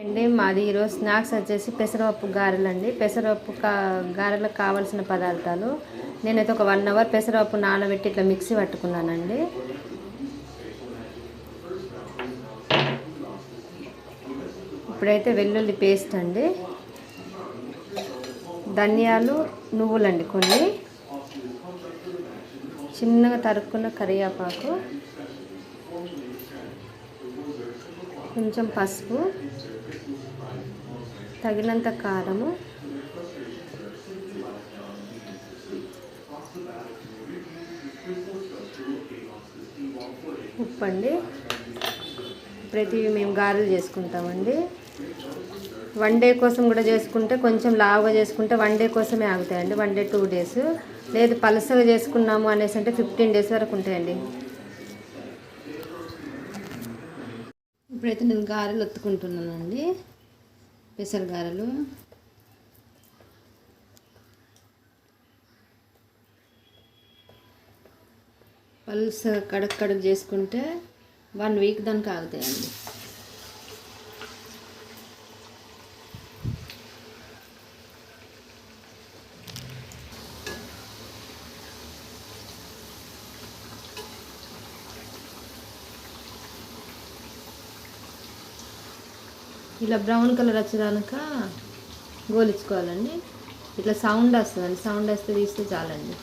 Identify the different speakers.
Speaker 1: అండి మాది ఈరోజు స్నాక్స్ వచ్చేసి పెసరపప్పు గారెలు అండి. పెసరపప్పు గారెలకు కావాల్సిన పదార్థాలు నేనైతే ఒక 1 అవర్ పెసరపప్పు నానబెట్టి ఇట్లా మిక్సీ పట్టుకున్నానండి. ఇప్పుడైతే వెల్లుల్లి పేస్ట్ అండి, ధనియాలు, నువ్వులండి కొన్ని, చిన్నగా తరుక్కున్న కరివేపాకు, కొంచెం పసుపు, తగినంత కారము, ఉప్పు అండి. ఇప్పుడైతే మేము గారెలు చేసుకుంటామండి. 1 డే కోసం కూడా చేసుకుంటే కొంచెం లావుగా చేసుకుంటే 1 డే కోసమే ఆగుతాయండి. 1 డే 2 డేస్, లేదు పలసగా చేసుకున్నాము అనేసి అంటే 15 డేస్ వరకు ఉంటాయండి. ఇప్పుడైతే నేను గారెలు ఒత్తుకుంటున్నానండి, పెసర గారెలు. పల్స్ కడుగు చేసుకుంటే 1 వీక్ దానికి ఆగుతాయండి. ఇలా బ్రౌన్ కలర్ వచ్చేదాకా గోలించుకోవాలండి. ఇట్లా సౌండ్ వస్తుందండి, సౌండ్ వస్తే తీస్తే చాలండి.